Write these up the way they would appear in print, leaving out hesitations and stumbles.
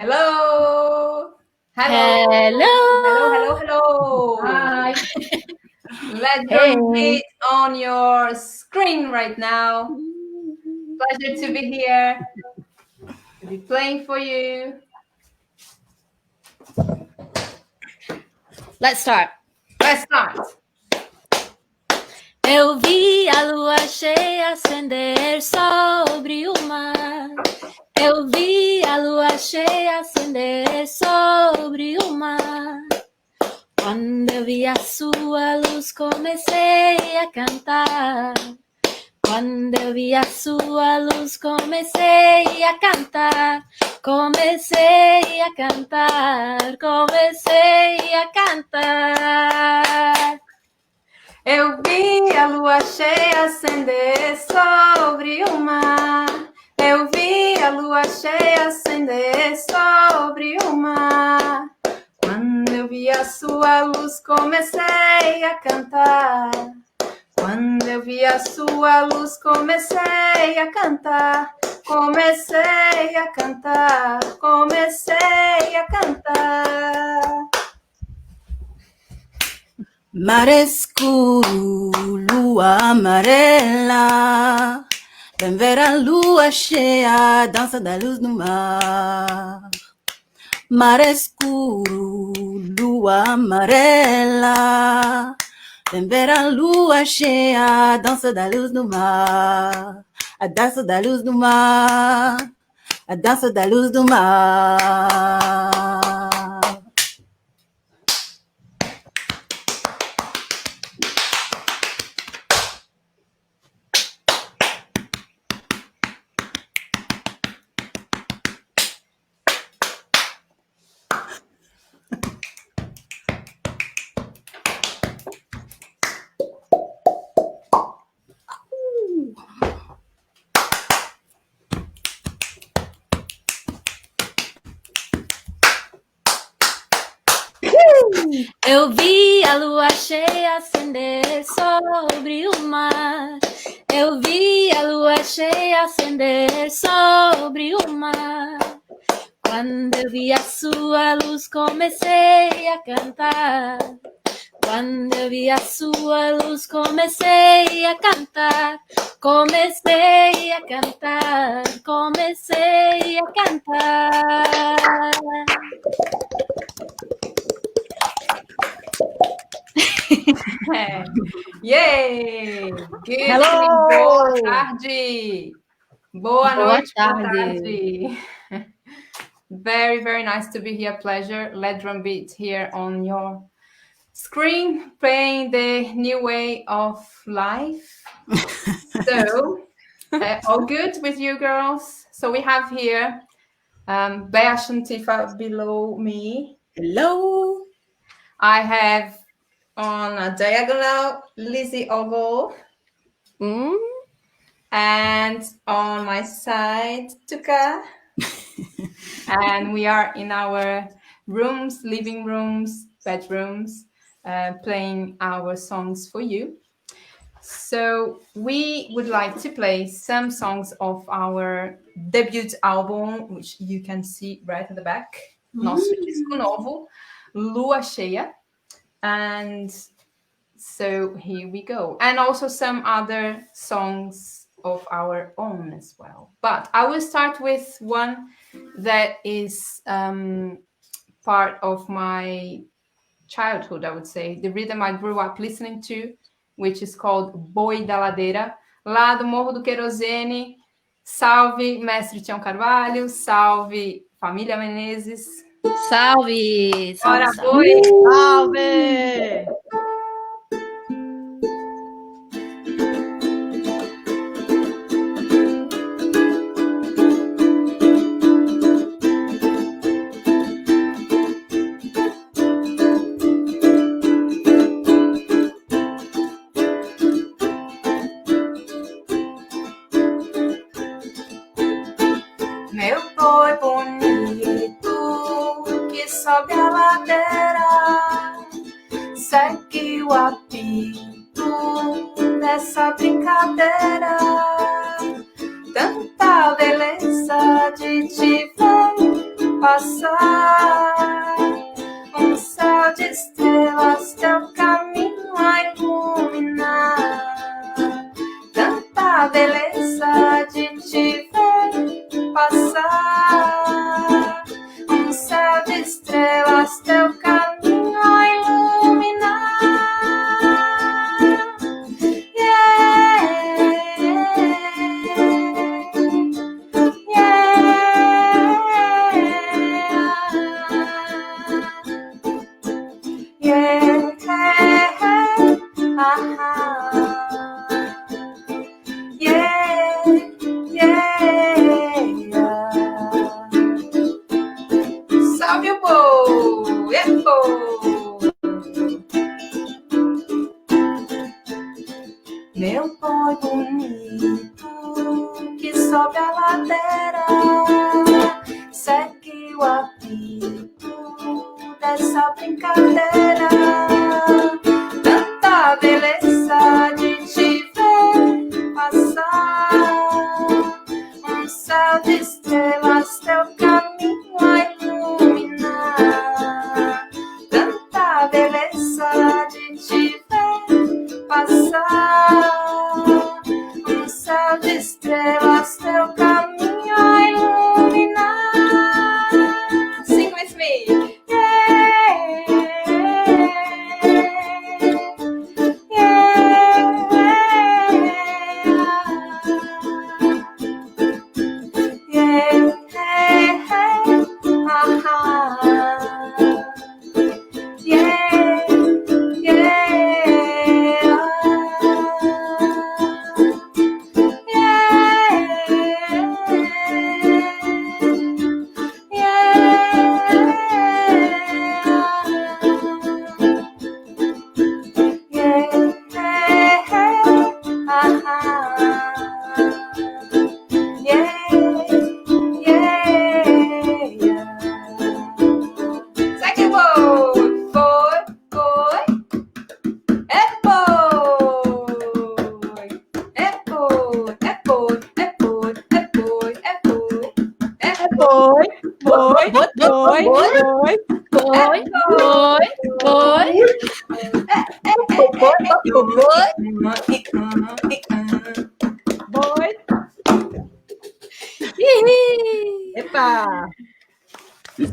Hello. Hello. Hello. Hello. Hi. Let Hey. drum beat on your screen right now. Pleasure to be here, to be playing for you. Let's start. Let's start. Eu vi a lua cheia acender sobre o mar. Eu vi a lua cheia acender sobre o mar. Quando eu vi a sua luz, comecei a cantar. Quando eu vi a sua luz, comecei a cantar. Comecei a cantar. Comecei a cantar. Eu vi a lua cheia acender sobre o mar. Eu vi a lua cheia acender sobre o mar. Quando eu vi a sua luz, comecei a cantar. Quando eu vi a sua luz, comecei a cantar. Comecei a cantar. Comecei a cantar. Mar escuro, lua amarela. Vem ver a lua cheia, dança da luz no mar. Mar escuro, lua amarela. Vem ver a lua cheia, dança da luz no mar. A dança da luz no mar. A dança da luz do mar. Eu vi a lua cheia acender sobre o mar. Eu vi a lua cheia acender sobre o mar. Quando eu vi a sua luz, comecei a cantar. Quando eu vi a sua luz, comecei a cantar. Comecei a cantar. Comecei a cantar. Yay! Good Hello! evening, boa tarde! Boa noite, boa tarde! Very, very nice to be here. Pleasure. Let drum beat here on your screen, playing the new way of life. So, all good with you girls? So we have here Bea Shantifa below me. Hello. I have on a diagonal Lizzie Ogle. And on my side, Tuka. And we are in our rooms, living rooms, bedrooms, playing our songs for you. So we would like to play some songs of our debut album, which you can see right at the back. Nosso disco novo, Lua Cheia. And so here we go. And also some other songs of our own as well. But I will start with one that is part of my childhood, I would say. The rhythm I grew up listening to, which is called Boi da Ladeira, lá do Morro do Querosene. Salve, Mestre Tião Carvalho. Salve, Família Menezes. Salve! Bora, Salve! Boi! Salve! Meu boi bonito que sobe a ladeira, segue o apito dessa brincadeira. Tanta beleza de te ver passar. Um céu de estrelas, teu caminho a iluminar. Tanta beleza de te ver passar. Um céu de estrelas, teu caminho a iluminar. Salve o povo! Meu boi bonito que sobe a ladeira, segue o apito dessa brincadeira. Tanta beleza de te ver passar. Um céu de estrelas, teu caminho a iluminar. Tanta beleza de te ver passar. Um céu de estrelas, teu caminho a iluminar. Sing with me.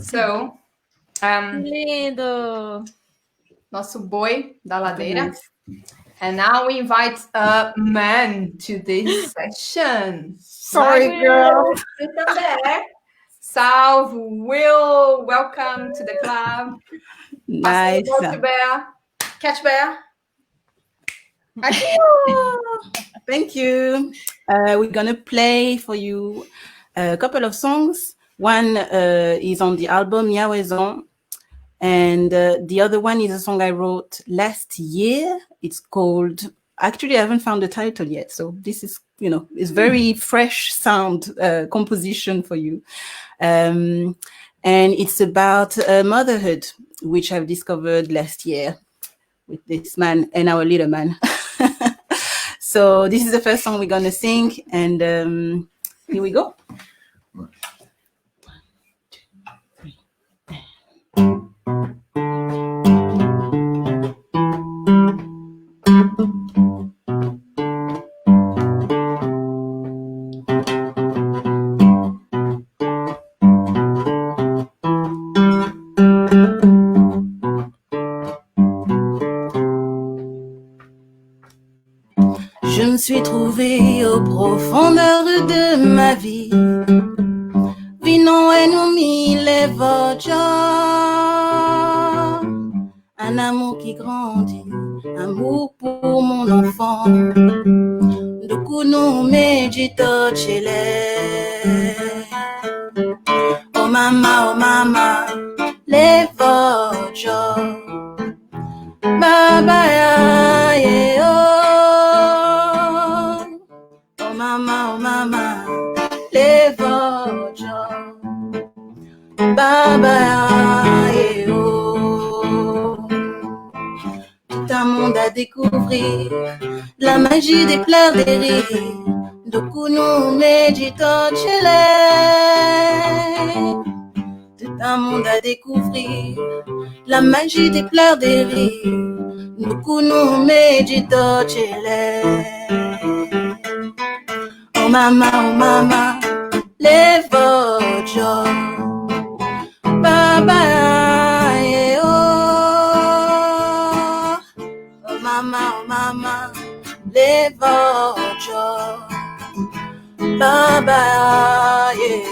So, lindo! Nosso boi da ladeira. And now we invite a man to this session. Sorry, girl. Salve, Will. Welcome to the club. Nice. Bear. Catch Bear. Thank you. We're going to play for you a couple of songs. One is on the album Yahwehzon, and the other one is a song I wrote last year. It's called, actually I haven't found the title yet, so this is, it's very fresh sound composition for you. And it's about motherhood, which I've discovered last year with this man and our little man. So this is the first song we're going to sing, and here we go. Je me suis trouvée aux profondeurs de ma vie, vino et nous mille voces, un amour qui grandit, amour pour mon enfant. Du coup nous méditons chez les. Oh mama, les voces, baba ya ye oh. Oh mama, les voces, baba ya oh. Tout un monde à découvrir, la magie des pleurs, des rires. Du coup nous méditons chez les. un monde à découvrir, la magie des pleurs, des rires, Nukunu medito chile. Oh mama, levo jo, baba yeah, oh mama, levo jo, baba yeah, yeah.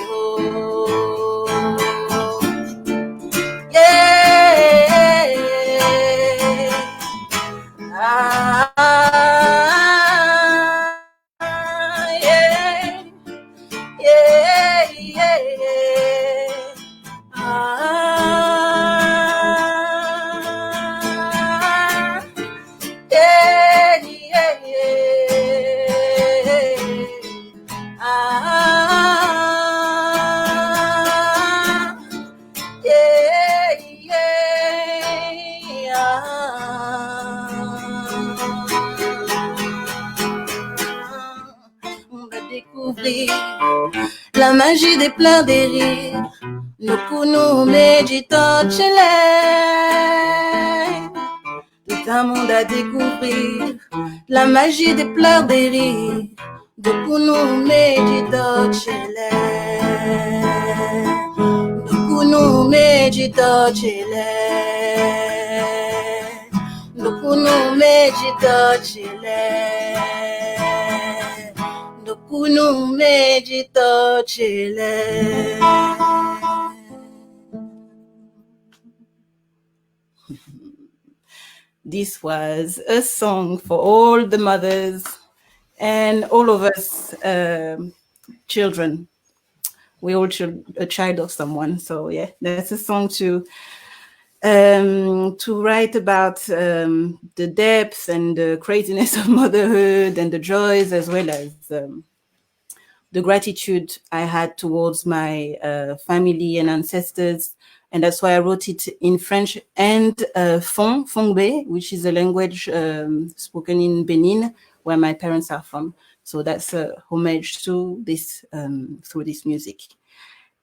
On va découvrir la magie des pleurs, des rires, Nukunu medito chile. Tout un monde à découvrir, la magie des pleurs, des rires, Nukunu medito chile. Nukunu medito chile. Nukunu medito chile. Nukunu medito chile. This was a song for all the mothers and all of us children. We all a child of someone. So yeah, that's a song to write about the depth and the craziness of motherhood and the joys, as well as the gratitude I had towards my family and ancestors. And that's why I wrote it in French and Fongbe, which is a language spoken in Benin, where my parents are from. So that's a homage to this through this music.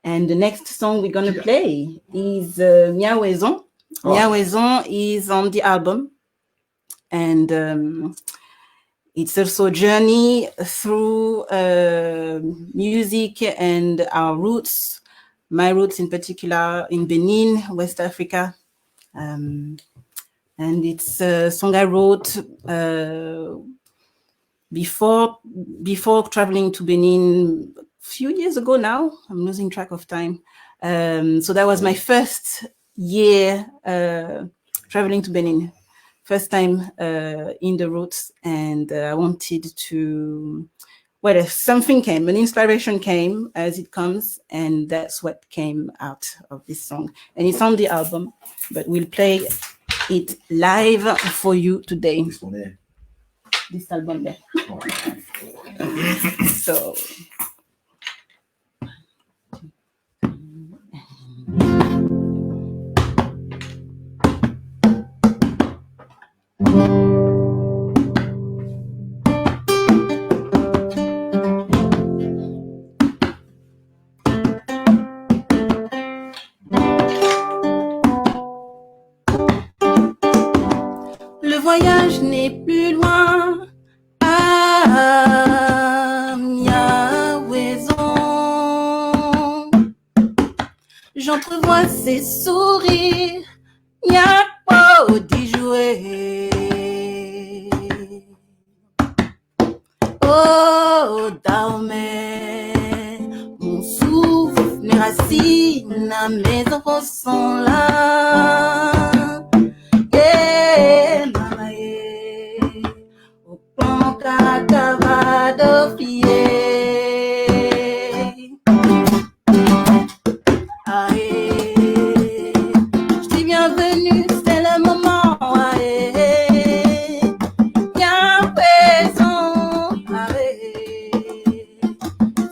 And the next song we're going to play is Miaouezon. Miaouezon is on the album. And it's also a journey through music and our roots, my roots in particular in Benin, West Africa. And it's a song I wrote before traveling to Benin a few years ago now. I'm losing track of time. So that was my first year traveling to Benin. First time in the roots, and I wanted to, well, something came, an inspiration came as it comes, and that's what came out of this song. And it's on the album, but we'll play it live for you today. This album there. So. Le voyage n'est plus loin. Ah, Miaouezon. J'entrevois ses sourires. Nyakpo d'y jouer. Oh, Daomé, mon souffle, mes racines, mes enfants sont là. Yeah, mama, yeah. Au plan cacavado, fier. Ah, yeah. Je dis bienvenue, c'est le moment. Ah, yeah. Bien présent. Ah, yeah.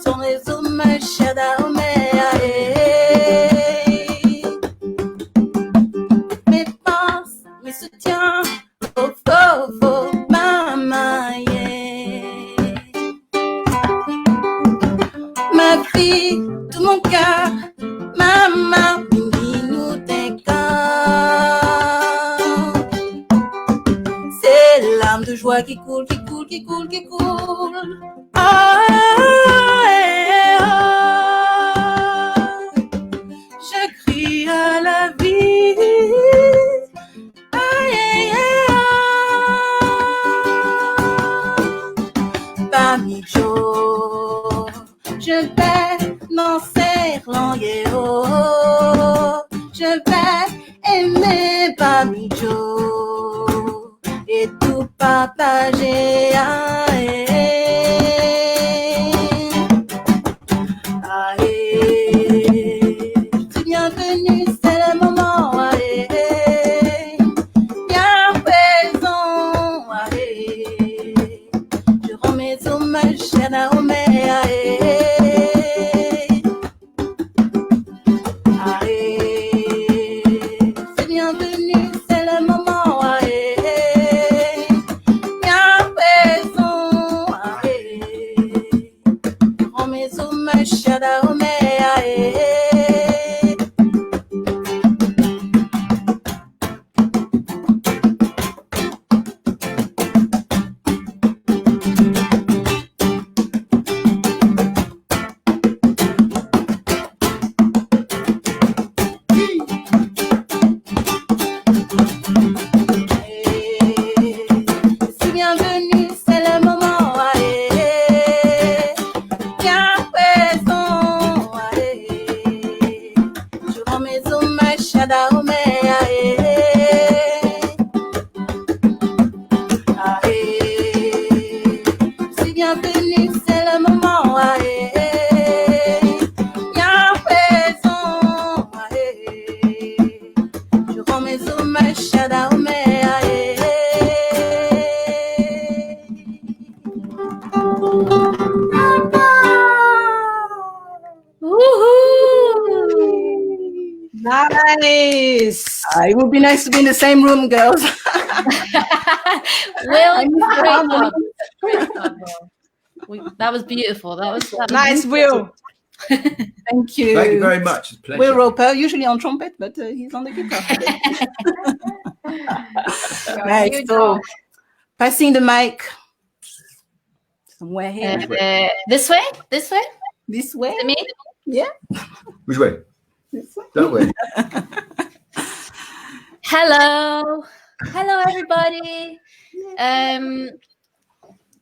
Son réseau, ma chère Daomé. Ah, yeah. voix qui coule, qui coule, qui coule, qui coule. Ah, je crie à la vie. Bamijo, je vais danser l'angueo. Je vais aimer Bamijo et tout partager. Bienvenue, c'est le moment. Bien présent. Je rends mes hommages à la Omea. C'est bienvenu, c'est le moment. Bien présent. Je rends mes hommages à la Omea. Nice. It would be nice to be in the same room, girls. Will, great job. That was beautiful. That was Nice, Will. Thank you. Thank you very much. It's a pleasure. Will Roper, usually on trumpet, but he's on the guitar. Nice. So, passing the mic somewhere here. This way? This way? This way? To me? Yeah. Which way? This way. That way. Hello. Hello, everybody.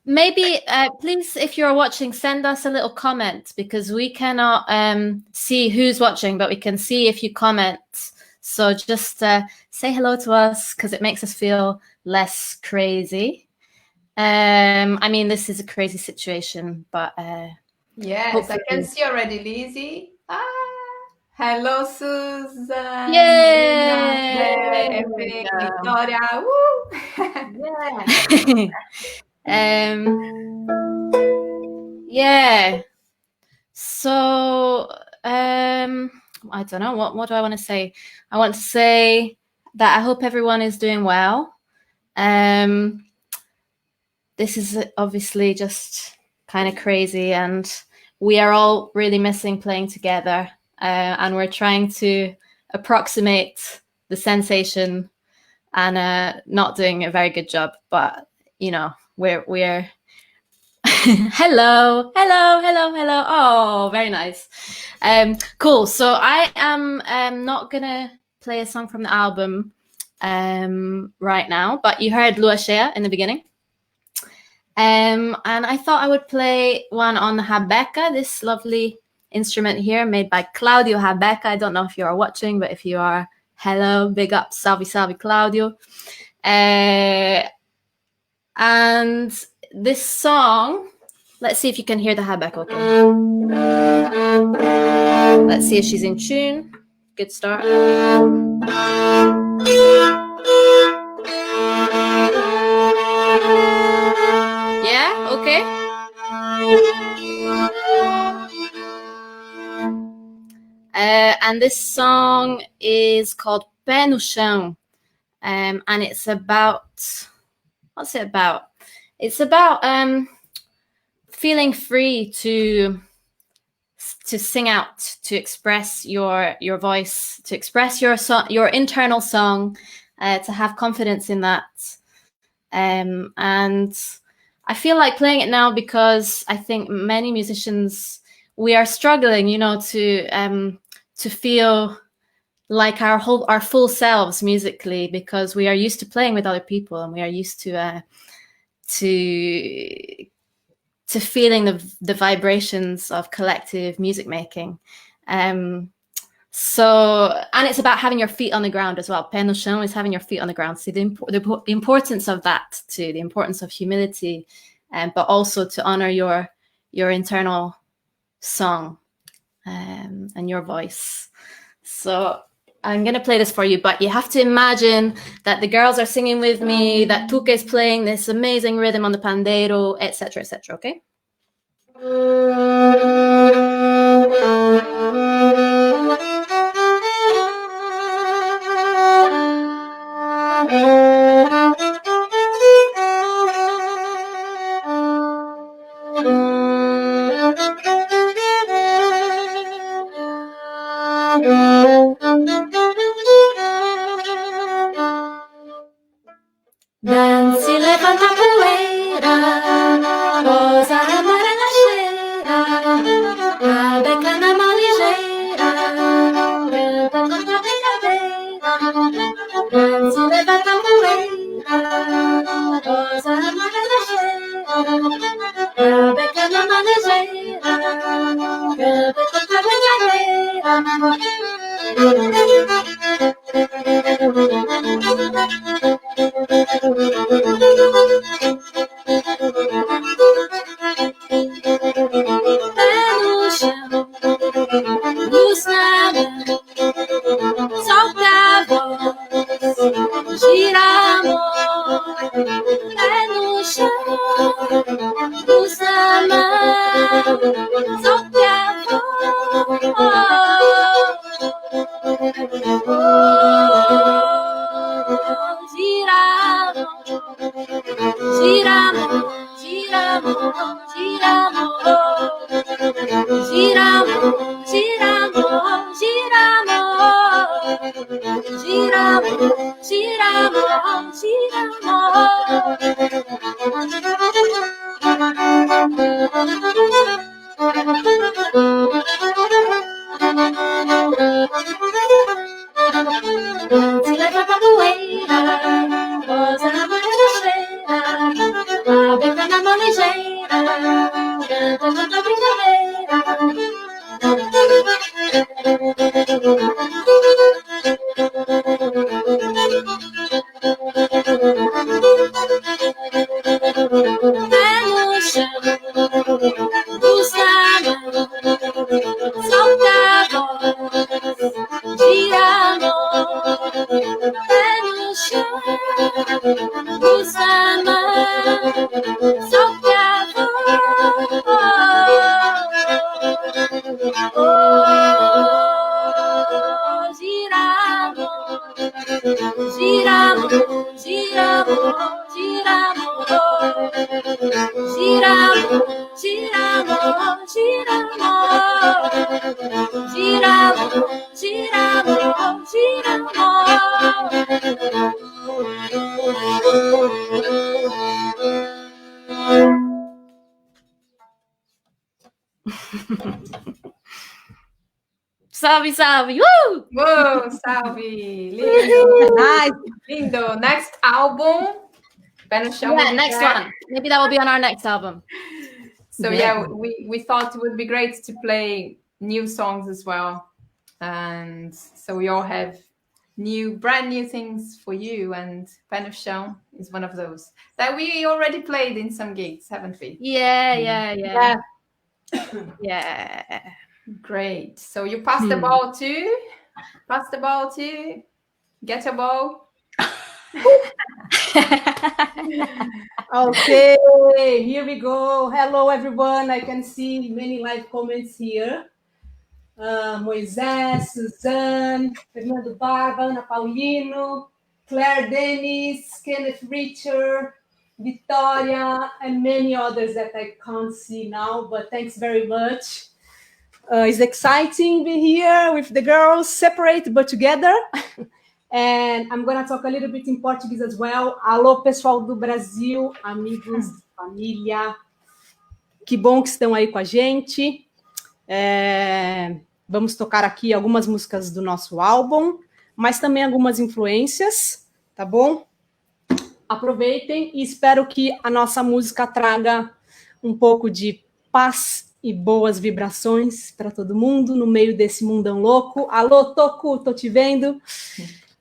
Maybe, please, if you're watching, send us a little comment because we cannot see who's watching, but we can see if you comment. So just say hello to us because it makes us feel less crazy. I mean, this is a crazy situation, but yes, hopefully. I can see already, Lizzie. Hello, Susan. Yay! Victoria. Yeah. So I don't know what do I want to say. I want to say that I hope everyone is doing well. This is obviously just kind of crazy, and we are all really missing playing together. And we're trying to approximate the sensation and not doing a very good job. But, you know, we're hello. Oh, very nice. Cool. So I am not going to play a song from the album right now, but you heard Lua Shea in the beginning. And I thought I would play one on the Habeca, this lovely instrument here made by Claudio Habeca. I don't know if you are watching, but if you are, hello, big up, salve Claudio. And this song, let's see if you can hear the Habeca. Okay. Let's see if she's in tune. Good start. Yeah, okay. And this song is called Pé no Chão, and it's about, what's it about? It's about feeling free to sing out, to express your voice, to express your internal song, to have confidence in that, And I feel like playing it now because I think many musicians, we are struggling, you know, to feel like our full selves musically, because we are used to playing with other people, and we are used to feeling the vibrations of collective music making. So, and it's about having your feet on the ground as well. Pé no chão is having your feet on the ground. See the importance of that too, the importance of humility, but also to honor your internal song and your voice. So I'm going to play this for you, but you have to imagine that the girls are singing with me, that Tuca is playing this amazing rhythm on the pandeiro, etc., etc., okay? Dance e levanta a poeira, rosa amarela cheira, a beca na mão ligeira, canta contra a brincadeira. Dance e levanta a poeira, rosa amarela cheira, a beca na mão ligeira, canta contra a brincadeira. Pé no chão, luz na mão, solta a voz, gira amor. Pé no chão, luz na mão, solta a voz. Gira amor, gira amor, gira amor, gira amor, gira amor, gira amor, gira amor, gira amor, gira amor. Se leva pra poeira, rosa amarela cheira, a beca na mão ligeira, canta contra a brincadeira. Pé no chão, luz na mão, solta a voz, gira amor. Pé no chão, luz na mão, solta a voz. Gira amor, gira amor, gira amor, gira amor, gira amor, gira amor, gira amor, gira amor, gira amor, gira amor. Salve, salve! Whoa, salve! Lindo! Nice! Lindo! Next album. Yeah, next one. Maybe that will be on our next album. So yeah, we thought it would be great to play new songs as well. And so we all have brand new things for you, and Pé no Chão is one of those that we already played in some gigs, haven't we? Yeah. Yeah. Great. So you pass the ball to get a ball. Okay, here we go. Hello, everyone. I can see many live comments here. Moisés, Suzanne, Fernando Barba, Ana Paulino, Claire Dennis, Kenneth Richard, Victoria, and many others that I can't see now, but thanks very much. It's exciting to be here with the girls, separate but together. And I'm going to talk a little bit in Portuguese as well. Alô, pessoal do Brasil, amigos, família. Que bom que estão aí com a gente. Vamos tocar aqui algumas músicas do nosso álbum, mas também algumas influências, tá bom? Aproveitem e espero que a nossa música traga um pouco de paz e boas vibrações para todo mundo no meio desse mundão louco. Alô, Toku, tô te vendo.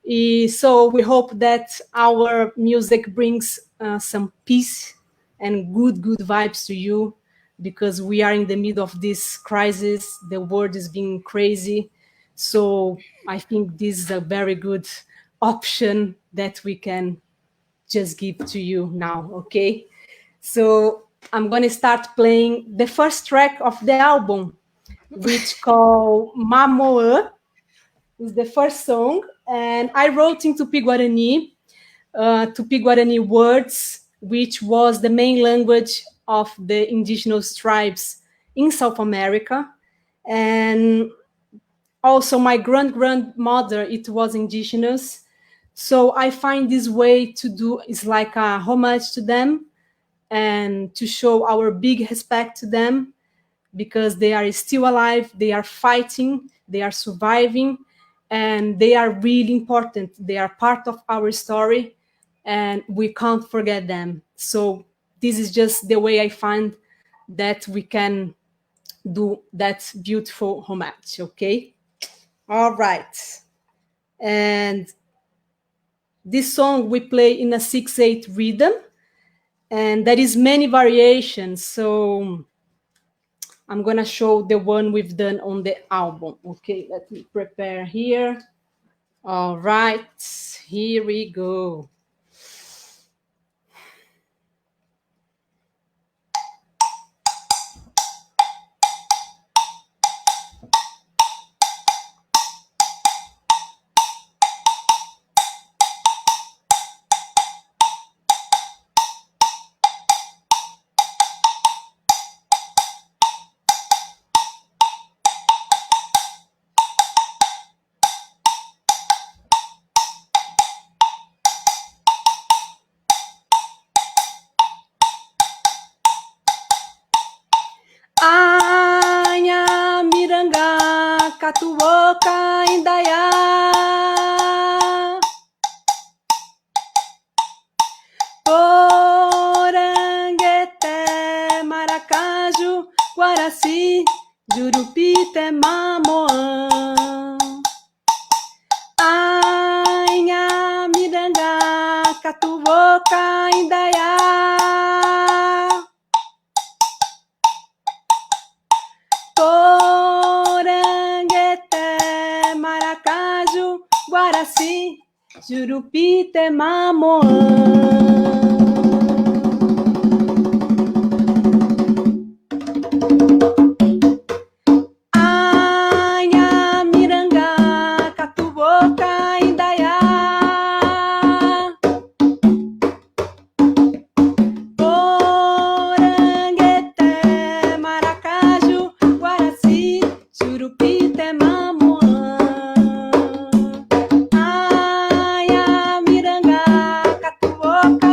E so we hope that our music brings some peace and good vibes to you, because we are in the middle of this crisis. The world is being crazy. So I think this is a very good option that we can just give to you now, okay? So I'm going to start playing the first track of the album, which called Mamoa, is the first song. And I wrote in Tupi-Guarani words, which was the main language of the indigenous tribes in South America. And also my grandmother, it was indigenous. So I find this way to do is like a homage to them and to show our big respect to them, because they are still alive, they are fighting, they are surviving, and they are really important. They are part of our story, and we can't forget them. So this is just the way I find that we can do that beautiful homage, okay? All right. And this song we play in a 6/8 rhythm, and there is many variations. So I'm gonna show the one we've done on the album. Okay, let me prepare here. All right, here we go. Anha, miranga, catuoca, indaiá. Porangueté, maracaju, guaraci, jurupité, mamoã. Anha, miranga, catuoca, indaiá. Porangueté, maracaju, guaraci, jurupité, mamoã. Anha, miranga, catuoca, indaiá. Porangueté, maracaju, guaraci, jurupité, mamoã. Anha, miranga, catuoca,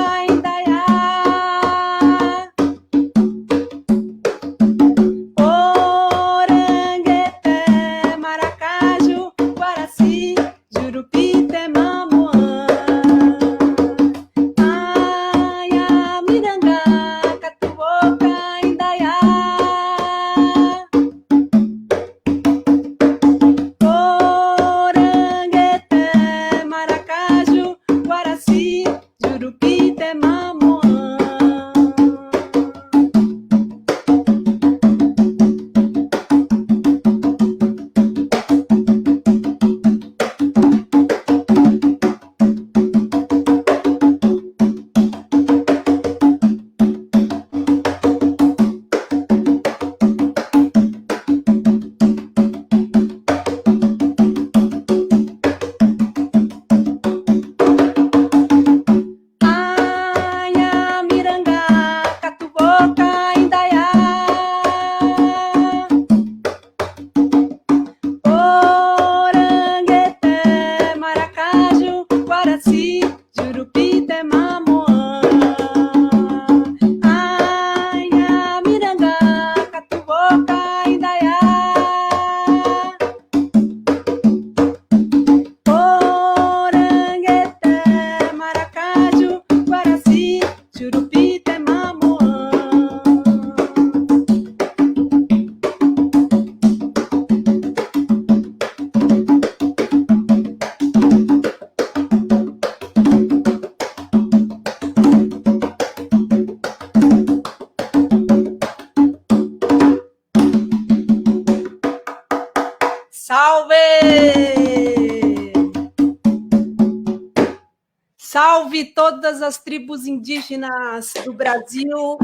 Salve todas as tribos indígenas do Brasil,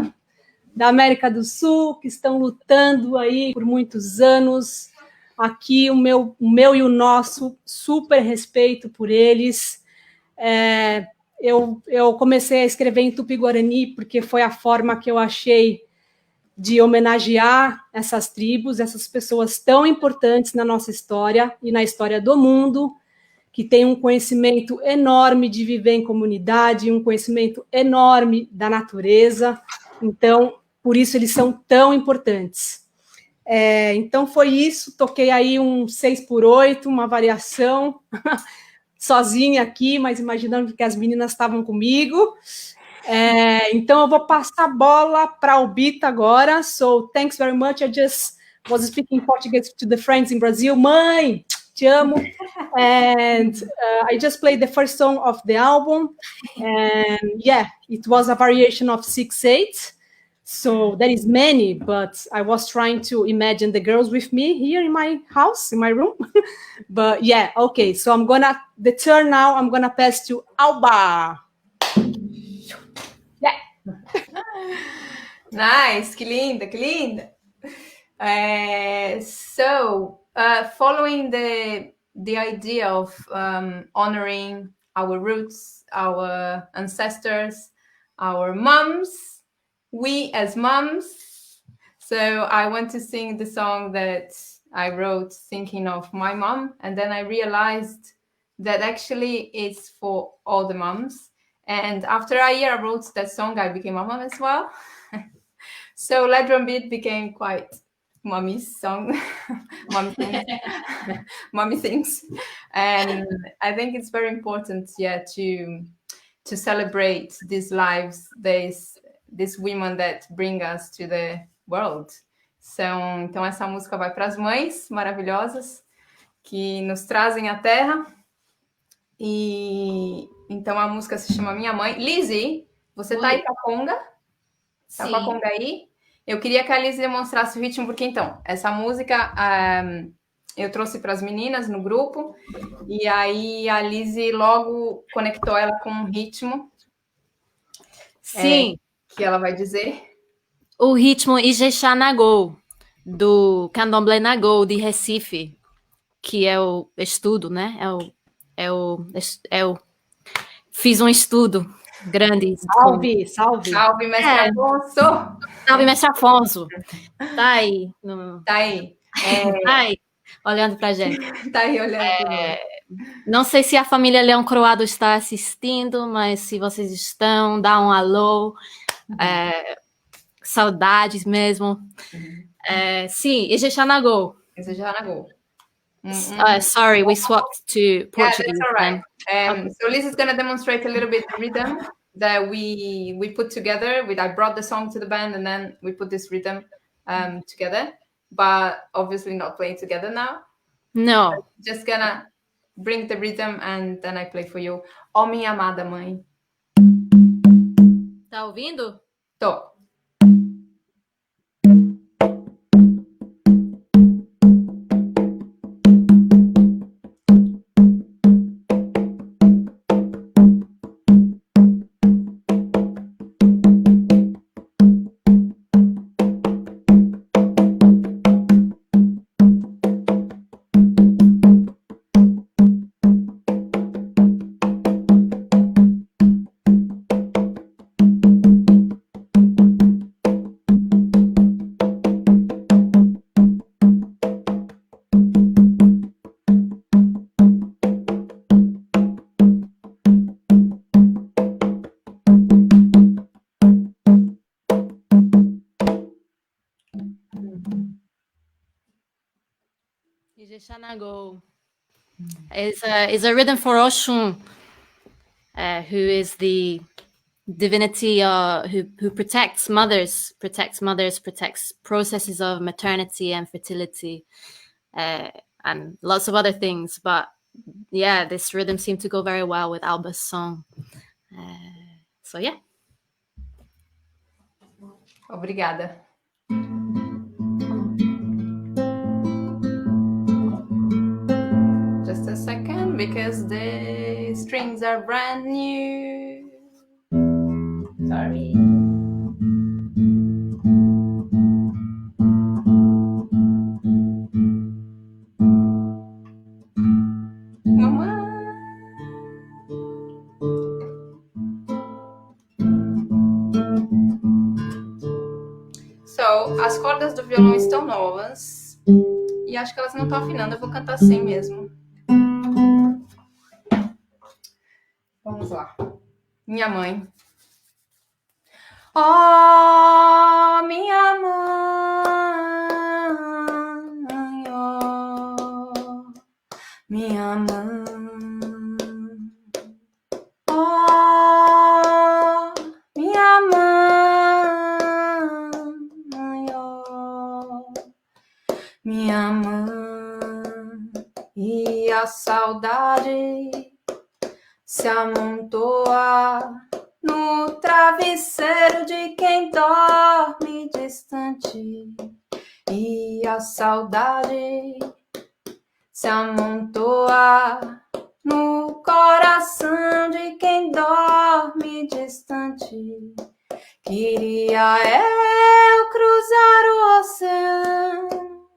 da América do Sul, que estão lutando aí por muitos anos. Aqui o meu e o nosso super respeito por eles. Eu comecei a escrever em Tupi-Guarani porque foi a forma que eu achei de homenagear essas tribos, essas pessoas tão importantes na nossa história e na história do mundo, que têm um conhecimento enorme de viver em comunidade, um conhecimento enorme da natureza. Então, por isso eles são tão importantes. Então foi isso, toquei aí um 6x8, uma variação, sozinha aqui, mas imaginando que as meninas estavam comigo. Então eu vou passar a bola para a Albita agora. So, thanks very much. I just was speaking Portuguese to the friends in Brazil. Mãe, te amo. And I just played the first song of the album. And yeah, it was a variation of 6/8. So there is many, but I was trying to imagine the girls with me here in my house, in my room. But yeah, okay. So the turn now, I'm gonna pass to Alba. Yeah. Nice, que linda, que linda. Following the idea of honoring our roots, our ancestors, our moms, we as moms. So I want to sing the song that I wrote thinking of my mom, and then I realized that actually it's for all the moms. And after a year I wrote that song, I became a mom as well. So Let Drum Beat became quite mommy's song, mommy things. And I think it's very important, to celebrate these lives, these women that bring us to the world. Então essa música vai para as mães maravilhosas que nos trazem à terra. E então a música se chama Minha Mãe. Lizzie, você tá aí com a conga? Tá com a conga aí? Eu queria que a Lizzie demonstrasse o ritmo, porque então, essa música eu trouxe para as meninas no grupo, e aí a Lizzie logo conectou ela com um ritmo. Sim. Que ela vai dizer. O ritmo Ijexá Nagô, do Candomblé Nagô, de Recife, que é o estudo, né? Fiz um estudo grande. Salve, mestre Afonso! Salve, mestre Afonso! Tá aí. Tá aí. Tá aí, olhando pra gente. Tá aí olhando pra gente. Não sei se a família Leão Croado está assistindo, mas se vocês estão, dá um alô. Saudades mesmo. Sim, Ijexá Nagô. Ijexá Nagô. Sorry, we swapped to Portuguese. Yeah, that's all right. So Liz is going to demonstrate a little bit the rhythm that we put together. I brought the song to the band, and then we put this rhythm together. But obviously not playing together now. No. I'm just gonna bring the rhythm, and then I play for you. Oh, minha amada mãe. Tá ouvindo? Tô. Ijexá Nagô is a rhythm for Oshun, who is the divinity who protects mothers, protects processes of maternity and fertility, and lots of other things. But yeah, this rhythm seemed to go very well with Alba's song. So yeah. Obrigada. Just a second because the strings are brand new. Sorry. Mamãe. So, as cordas do violão estão novas e acho que elas não estão afinando. Eu vou cantar assim mesmo. Vamos lá. Minha mãe. Oh, minha mãe, oh, minha mãe. Oh, minha mãe, oh, minha mãe. E a saudade se amontoa no travesseiro de quem dorme distante, e a saudade se amontoa no coração de quem dorme distante. Queria eu cruzar o oceano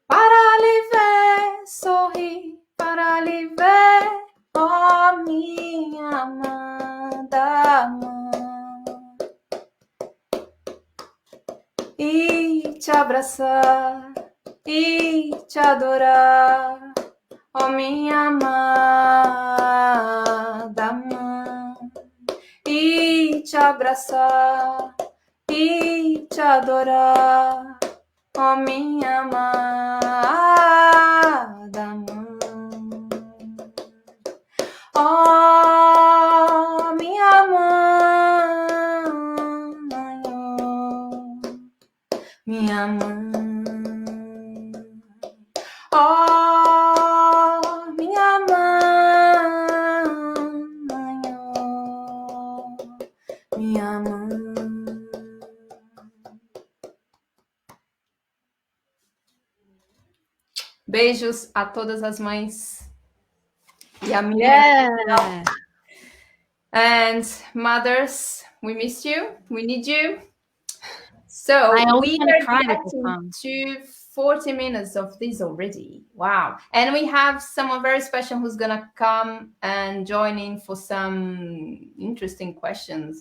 para lhe ver sorrir, para lhe ver, oh minha amada mãe, e te abraçar e te adorar, oh minha amada mãe, e te abraçar e te adorar, oh minha amada mãe. Oh, minha mãe, oh, minha mãe. Oh, minha mãe, oh, minha mãe. Beijos a todas as mães e a minha. Yeah. And mothers, we miss you. We need you. So I always we wanna are cry with the getting song. to 40 minutes of this already. Wow. And we have someone very special who's going to come and join in for some interesting questions.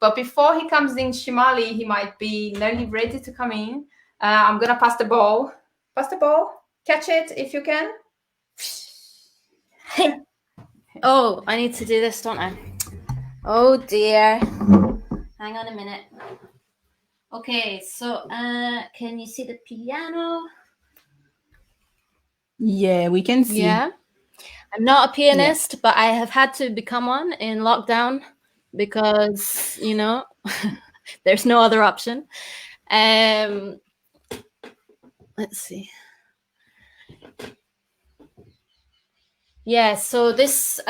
But before he comes in, Shimali, he might be nearly ready to come in. I'm going to pass the ball. Pass the ball. Catch it if you can. Oh, I need to do this, don't I? Oh dear. Hang on a minute. Okay, so can you see the piano? Yeah, we can see. Yeah. I'm not a pianist, but I have had to become one in lockdown because, you know, there's no other option. Let's see. Yeah, so this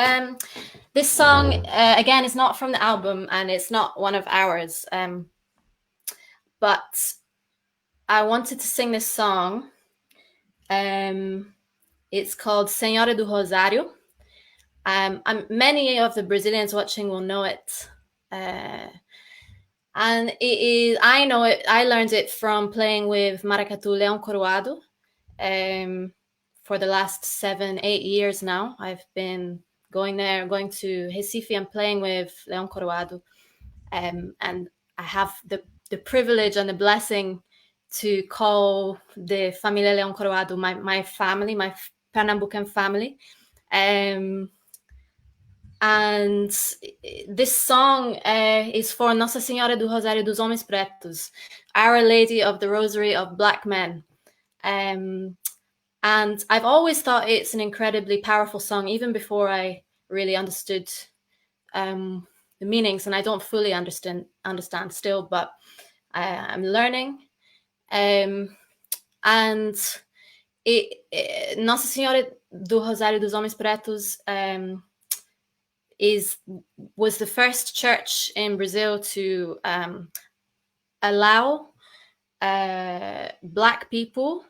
song again is not from the album and it's not one of ours, but I wanted to sing this song. It's called Senhora do Rosário. Many of the Brazilians watching will know it, and it is. I know it. I learned it from playing with Maracatu Leão Coroado. For the last 7-8 years now, I've been going there, going to Recife and playing with Leão Coroado. And I have the privilege and the blessing to call the Família Leão Coroado my family, my Pernambucan family. And this song is for Nossa Senhora do Rosário dos Homens Pretos, Our Lady of the Rosary of Black Men. And I've always thought it's an incredibly powerful song, even before I really understood the meanings, and I don't fully understand still, but I'm learning. And Nossa Senhora do Rosário dos Homens Pretos was the first church in Brazil to allow Black people,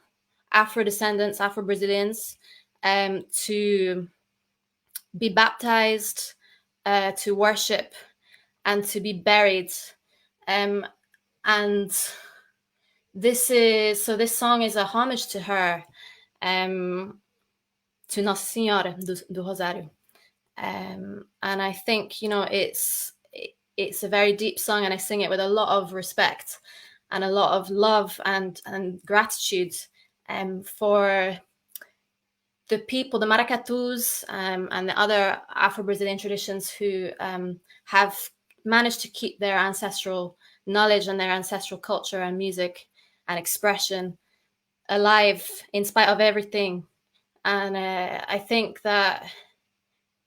Afro-descendants, Afro-Brazilians, to be baptized, to worship, and to be buried. And this song is a homage to her, to Nossa Senhora do Rosário. And I think, it's a very deep song, and I sing it with a lot of respect and a lot of love and gratitude for the people, the Maracatus, and the other Afro-Brazilian traditions who have managed to keep their ancestral knowledge and their ancestral culture and music and expression alive in spite of everything. And I think that,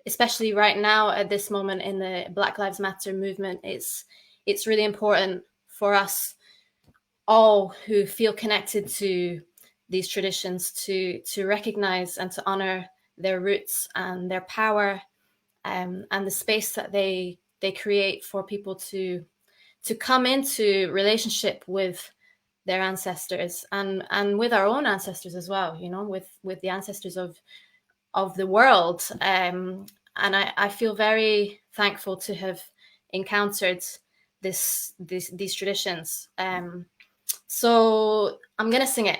especially right now at this moment in the Black Lives Matter movement, it's really important for us all who feel connected to these traditions to recognize and to honor their roots and their power, and the space that they create for people to come into relationship with their ancestors and with our own ancestors as well, with the ancestors of the world. And I feel very thankful to have encountered these traditions. So I'm gonna sing it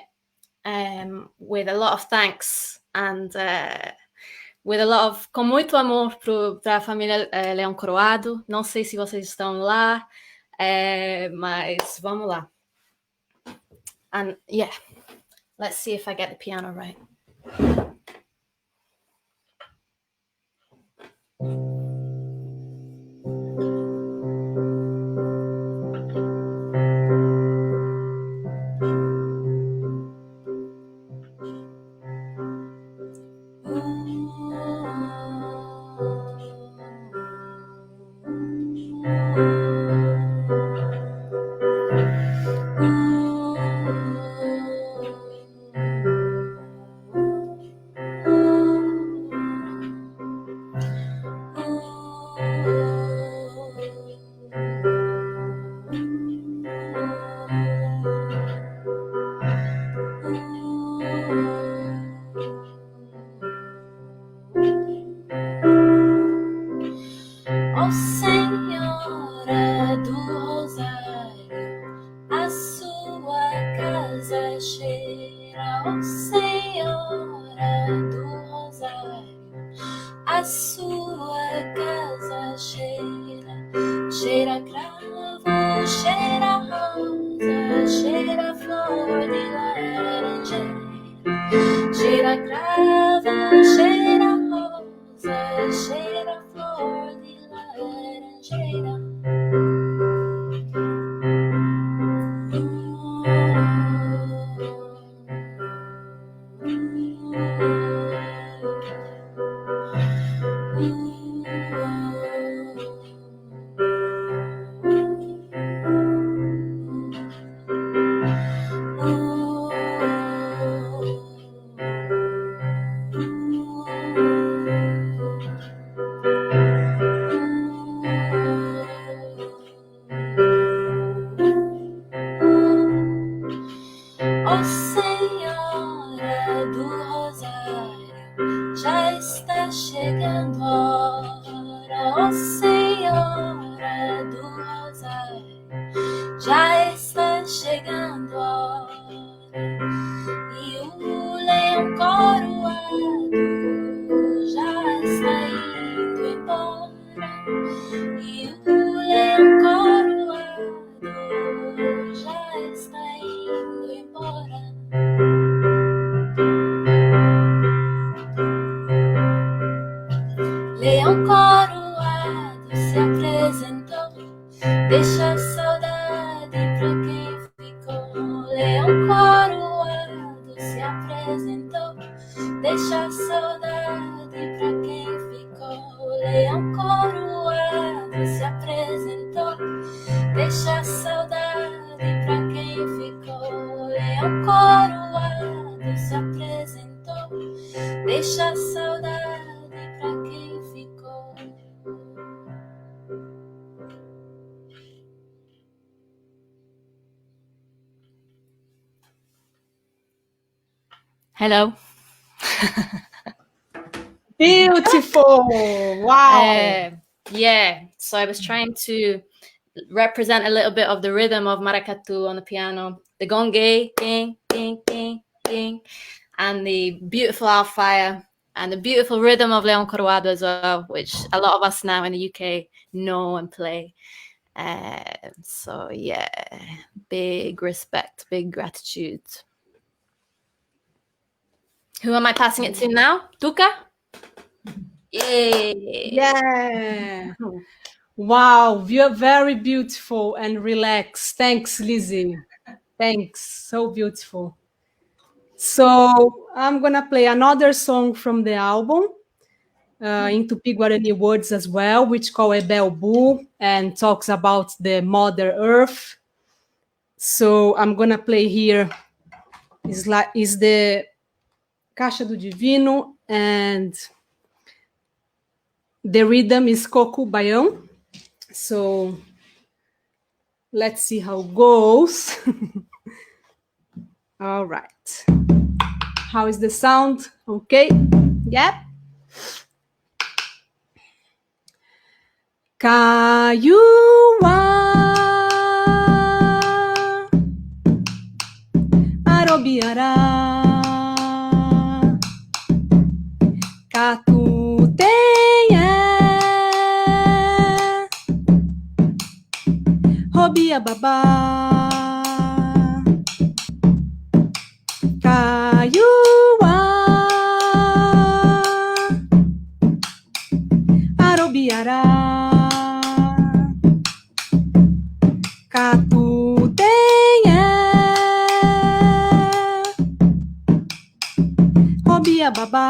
with a lot of thanks and with a lot of, com muito amor para a família Leão Coroado. Não sei se vocês estão lá, mas vamos lá. And yeah, let's see if I get the piano right. Ó Senhora do Rosário, a sua casa cheira. Ó Senhora do Rosário, a sua casa cheira. Cheira cravo, cheira rosa, cheira flor de laranjeira. Cheira cravo, cheira rosa, cheira flor de laranjeira. Ó Senhora do Rosário, já está chegando a hora. Ó Senhora do Rosário, já está chegando a hora. E o leão coroado já está indo embora. E o leão coroado já está indo embora. Leão coroado se apresentou, deixa a saudade pra quem ficou. Leão coroado se apresentou, deixa a saudade pra quem ficou. Leão coroado se apresentou, deixa a saudade pra quem ficou. Leão coroado se apresentou, deixa a saudade pra quem ficou. Hello. Beautiful. Wow. Yeah, so I was trying to represent a little bit of the rhythm of maracatu on the piano, the gongue, ding, ding, ding, ding, and the beautiful alfaya and the beautiful rhythm of Leon Coroado as well, which a lot of us now in the UK know and play. So yeah, big respect, big gratitude. Who am I passing it to now? Tuca? Yay! Yeah. Wow, you're very beautiful and relaxed. Thanks, Lizzie. Thanks. So beautiful. So I'm gonna play another song from the album, in Tupi-Guarani words as well, which called Ebelbu and talks about the Mother Earth. So I'm gonna play here is the Caixa do Divino, and the rhythm is Coco Baião. So let's see how it goes. All right. How is the sound? Okay. Yep. Kayuwa Arobiara Katutenha Robia Baba Kayuwa Arobiara Katutenha Robia Baba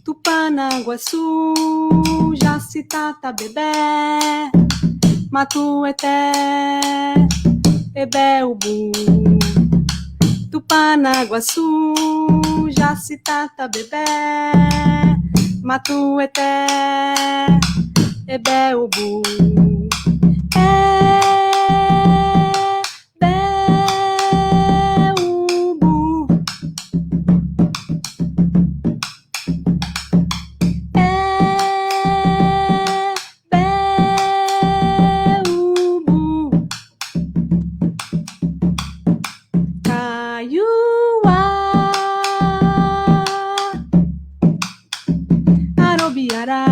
Tupanaguaçu Jacitata Bebé Matueté Ebeubu Tupanaguaçu Jacitata Bebé Matueté Ebeubu Ebeubu Ebeubu Kayuwa Arobiara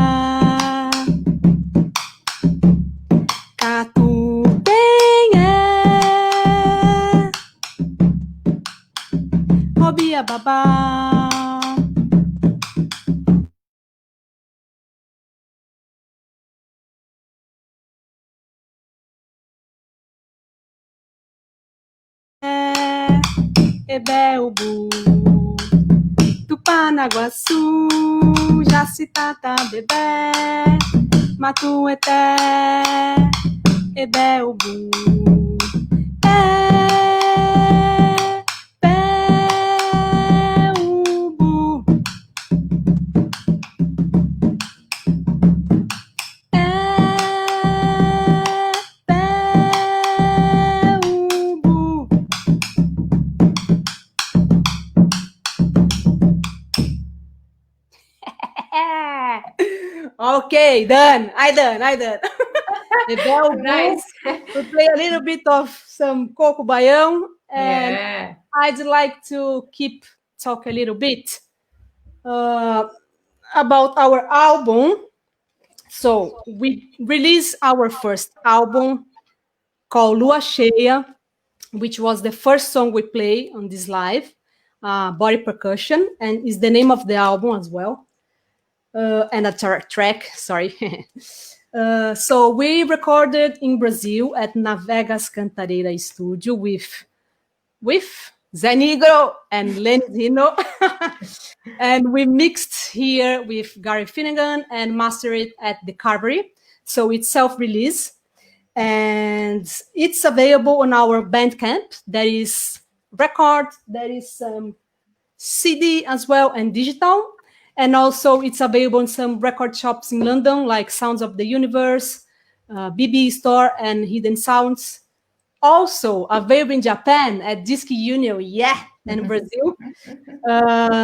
Katutenha Robia Baba Ebeubu Tupanaguaçu Jacitata Bebé Matueté Ebeubu Ebeubu Ebeubu Okay, done. I done. Ebeubu. Nice. We play a little bit of some Coco Baião, and Yeah. I'd like to talk a little bit about our album. So we released our first album called Lua Cheia, which was the first song we play on this live, Body Percussion, and is the name of the album as well, and a track, sorry. So we recorded in Brazil at Navegas Cantareira Studio with Zé Negro and Lenny Zino. And we mixed here with Gary Finnegan and mastered it at the Carvery. So it's self-release. And it's available on our Bandcamp. There is record, there is CD as well, and digital. And also it's available in some record shops in London, like Sounds of the Universe, BB Store, and Hidden Sounds. Also available in Japan at Disc Union. Yeah, and Brazil.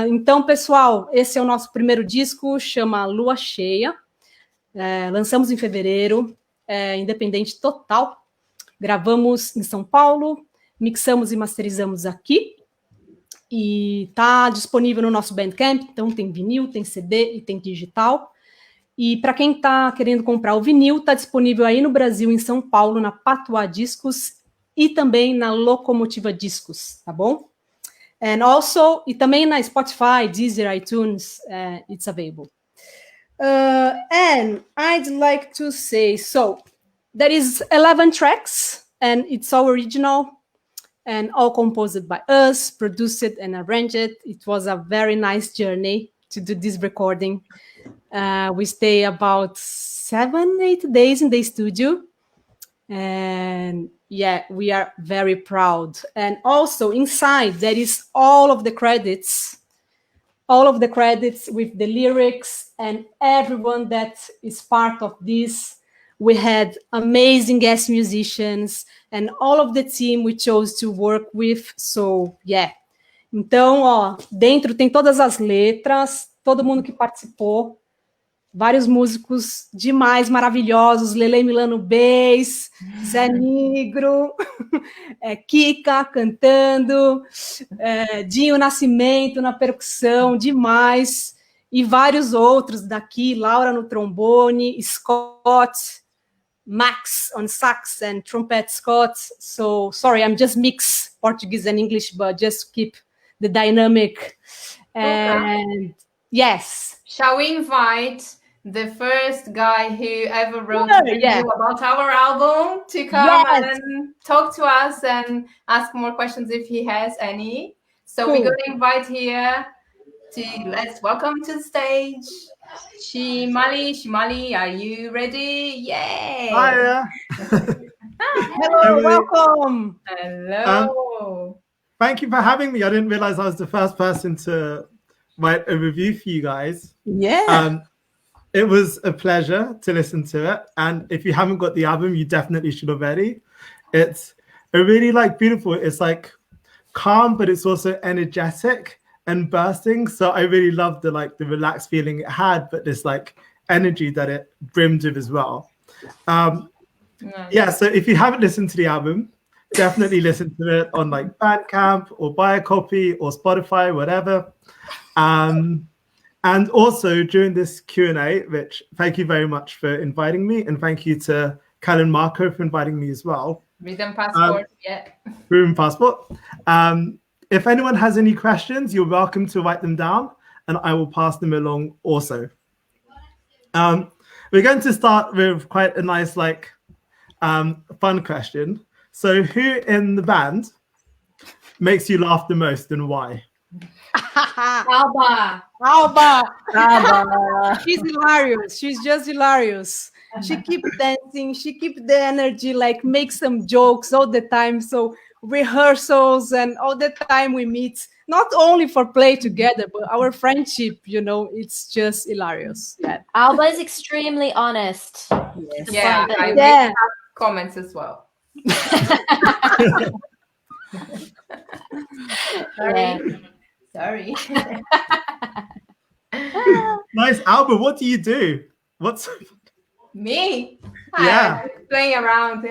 Então, pessoal, esse é o nosso primeiro disco, chama Lua Cheia. Lançamos em fevereiro, independente total. Gravamos em São Paulo, mixamos e masterizamos aqui. E tá disponível no nosso Bandcamp, então tem vinil, tem CD e tem digital. E para quem está querendo comprar o vinil, está disponível aí no Brasil, em São Paulo, na Patois Discos e também na Locomotiva Discos, tá bom? And also, e também na Spotify, Deezer, iTunes, it's available. And I'd like to say, so, there is 11 tracks, and it's all original, and all composed by us, produced and arranged. It was a very nice journey to do this recording. We stay about 7-8 days in the studio, and yeah, we are very proud. And also inside there is all of the credits with the lyrics and everyone that is part of this. We had amazing guest musicians and all of the team we chose to work with. So yeah. Então, ó, dentro tem todas as letras, todo mundo que participou. Vários músicos demais, maravilhosos, Lele Milano Bass, Zé Negro, Kika cantando, Dinho Nascimento na percussão, demais, e vários outros daqui, Laura no trombone, Scott, Max on sax and trumpet, Scott. So, sorry, I'm just mix Portuguese and English, but just to keep the dynamic. And yes. Shall we invite the first guy who ever wrote a review about our album to come and talk to us and ask more questions if he has any? So we're going to invite here let's welcome to the stage Shimali, are you ready? Yay! Hi. Hello, welcome. Hello. Thank you for having me. I didn't realize I was the first person to write a review for you guys. Yeah. It was a pleasure to listen to it. And if you haven't got the album, you definitely should already. It's a really beautiful, it's calm, but it's also energetic and bursting. So I really loved the relaxed feeling it had, but this energy that it brimmed with as well. Nice. Yeah, so if you haven't listened to the album, definitely listen to it on Bandcamp or buy a copy or Spotify, whatever. And also during this Q&A, Rich, thank you very much for inviting me, and thank you to Cal and Marco for inviting me as well. Rhythm Passport, Rhythm Passport. If anyone has any questions, you're welcome to write them down, and I will pass them along also. We're going to start with quite a nice, fun question. So who in the band makes you laugh the most and why? Alba. She's hilarious. She's just hilarious. She keeps dancing. She keeps the energy, makes some jokes all the time. So rehearsals and all the time we meet, not only for play together, but our friendship, it's just hilarious. Yeah. Alba is extremely honest. Yes. Yeah, I have comments as well. Sorry. Nice. Alba, what do you do? What's me? Yeah. I'm playing around.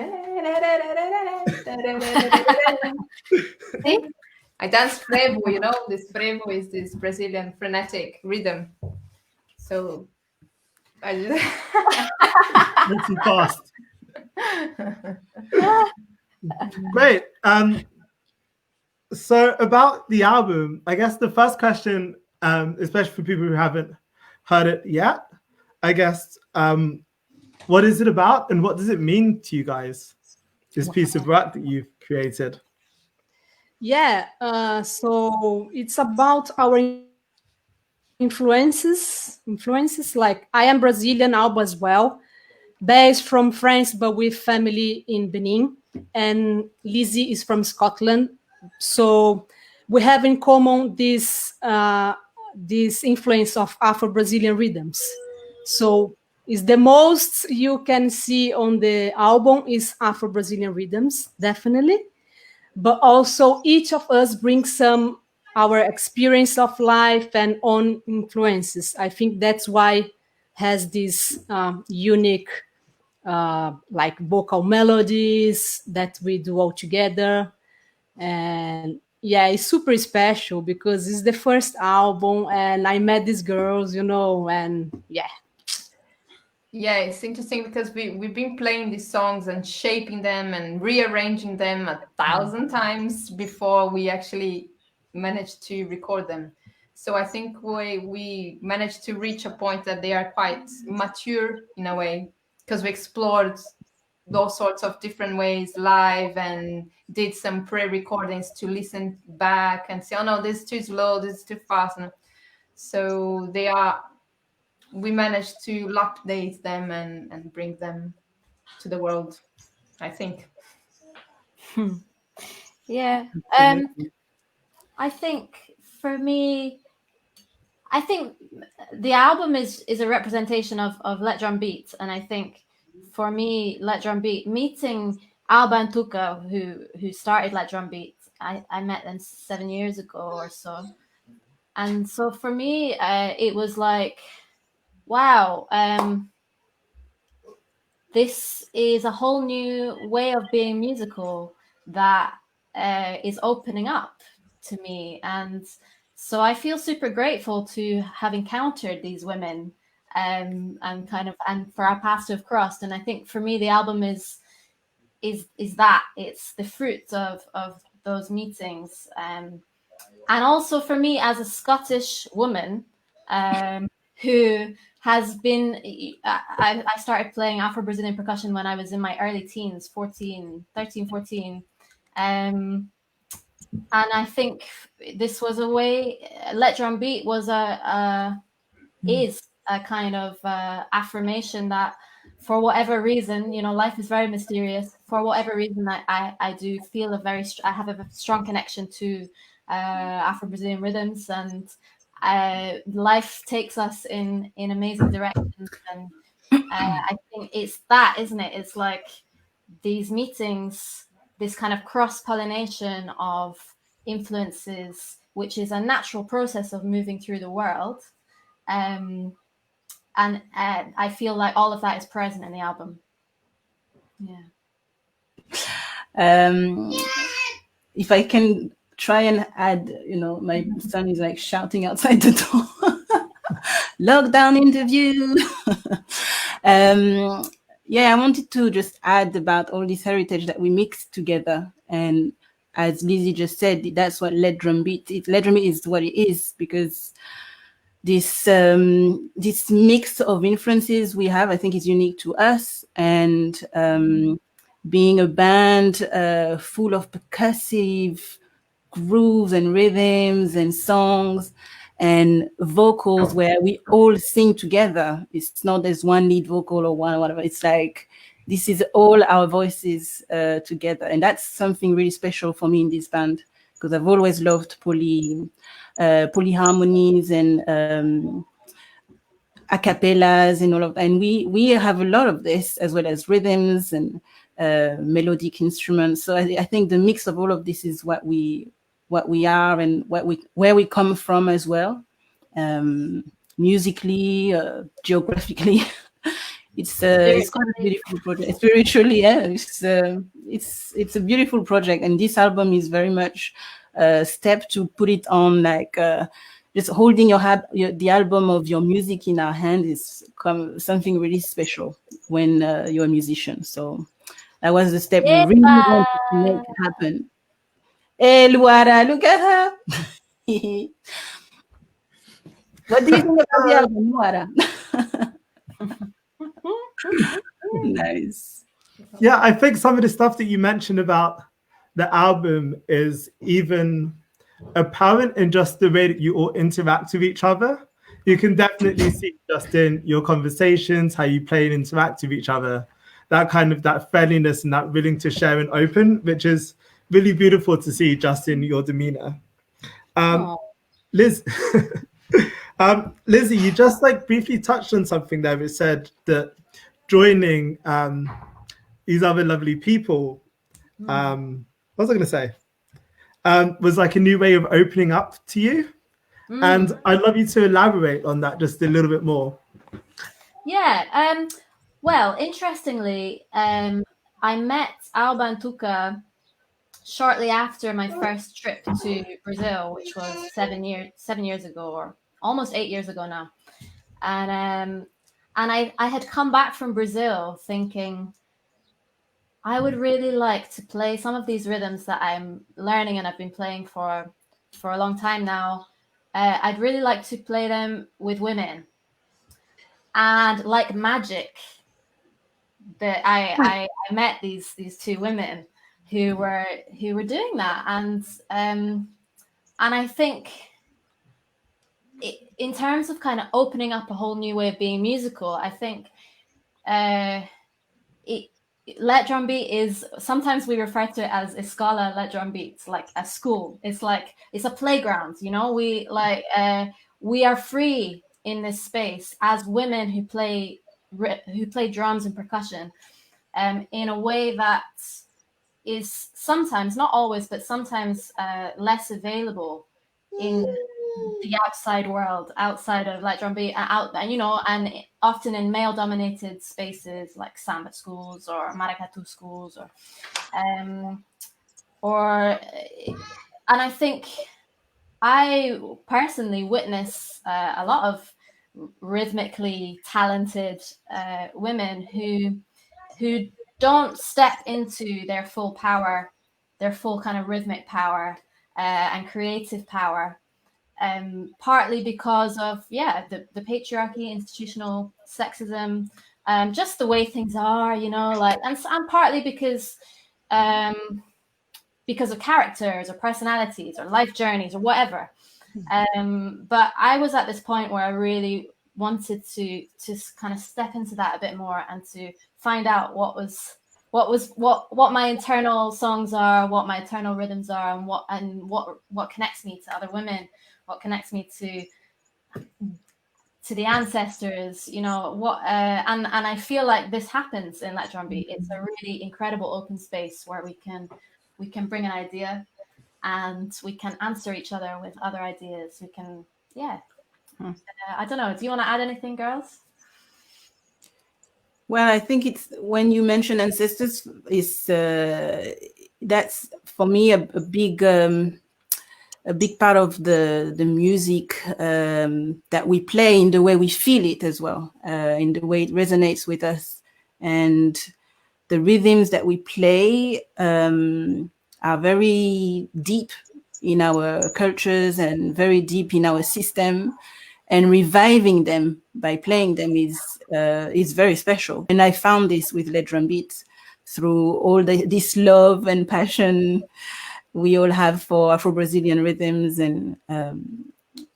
I dance frevo, this frevo is this Brazilian frenetic rhythm. So I just Pretty fast. Great. So about the album, I guess the first question, especially for people who haven't heard it yet, I guess, what is it about and what does it mean to you guys, this piece of work that you've created? Yeah, so it's about our influences, like I am Brazilian, Alba as well, based from France, but with family in Benin, and Lizzie is from Scotland. So we have in common this influence of afro-Brazilian rhythms. So it's the most you can see on the album is afro-Brazilian rhythms, definitely. but also each of us brings some our experience of life and own influences. I think that's why has this unique like vocal melodies that we do all together. And yeah, it's super special because it's the first album and I met these girls, and yeah. Yeah, it's interesting because we've been playing these songs and shaping them and rearranging them 1,000 times before we actually managed to record them. So I think we managed to reach a point that they are quite mature in a way, because we explored those sorts of different ways live and did some pre-recordings to listen back and say, oh no, this is too slow, this is too fast. And so we managed to update them and bring them to the world, I think. Yeah. I think for me, I think the album is a representation of Let Drum Beat, and I think for me, Let Drum Beat, meeting Alba and Tuca, who started Let Drum Beat, I met them 7 years ago or so, and so for me, it was like, wow, this is a whole new way of being musical that is opening up to me. And so I feel super grateful to have encountered these women and for our paths to have crossed. And I think for me, the album is that it's the fruit of those meetings. And also for me as a Scottish woman, who has been, I started playing afro-Brazilian percussion when I was in my early teens, 13, 14. And I think this was a way, Let Drum Beat was is a kind of affirmation that for whatever reason, life is very mysterious. For whatever reason, I do feel I have a strong connection to Afro-Brazilian rhythms, and life takes us in amazing directions. And I think it's that, isn't it? It's like these meetings, this kind of cross-pollination of influences, which is a natural process of moving through the world. And I feel like all of that is present in the album. Yeah. If I can try and add, my son is like shouting outside the door. Lockdown interview. Yeah, I wanted to just add about all this heritage that we mixed together. And as Lizzie just said, that's what Let Drum Beat. Let Drum Beat is what it is, because this mix of influences we have, I think, is unique to us. And being a band full of percussive grooves and rhythms and songs and vocals where we all sing together. It's not there's one lead vocal or one whatever. It's like this is all our voices together. And that's something really special for me in this band, because I've always loved polyharmonies and a cappellas and all of that. And we have a lot of this, as well as rhythms and melodic instruments. So I think the mix of all of this is what we are and where we come from as well, musically, geographically. It's quite a beautiful project. Spiritually, yeah, it's a beautiful project, and this album is very much a step to put it on, like just holding the album of your music in our hand is something really special when you're a musician. So that was the step we really wanted to make happen. Hey, Luara, look at her. What do you think about the album, Luara? Nice. Yeah, I think some of the stuff that you mentioned about the album is even apparent in just the way that you all interact with each other. You can definitely see just in your conversations, how you play and interact with each other, that kind of that friendliness and that willing to share and open, which is really beautiful to see just in your demeanor. Liz, Lizzie, you just briefly touched on something there. It said that joining these other lovely people. What was I going to say? was like a new way of opening up to you. And I'd love you to elaborate on that just a little bit more. Yeah. Well, interestingly, I met Alba and Tuca shortly after my first trip to Brazil, which was 7 years ago, or almost 8 years ago now. And I had come back from Brazil thinking I would really like to play some of these rhythms that I'm learning and I've been playing for a long time now. I'd really like to play them with women. And like magic, that I met these two women who were doing that, and I think in terms of kind of opening up a whole new way of being musical, I think let drum beat is, sometimes we refer to it as escola let drum beats, like a school. It's like it's a playground, you know. We are free in this space as women who play drums and percussion, in a way that is sometimes, not always, but sometimes less available in the outside world, outside of like drum beat, out there, you know, and often in male-dominated spaces like samba schools or maracatu schools, and I think I personally witness a lot of rhythmically talented women who don't step into their full power, their full kind of rhythmic power and creative power, partly because of the patriarchy, institutional sexism, just the way things are, you know, like, and partly because of characters or personalities or life journeys or whatever. But I was at this point where I really wanted to kind of step into that a bit more and to find out what my internal songs are, what my internal rhythms are, and what connects me to other women, what connects me to the ancestors, you know, and I feel like this happens in that drum beat. It's a really incredible open space where we can bring an idea and we can answer each other with other ideas. We can, I don't know. Do you want to add anything, girls? Well, I think it's, when you mention ancestors, is that's for me a big part of the music that we play, in the way we feel it as well, in the way it resonates with us, and the rhythms that we play are very deep in our cultures and very deep in our system, and reviving them by playing them is very special. And I found this with let drum beats through all this love and passion we all have for afro-Brazilian rhythms and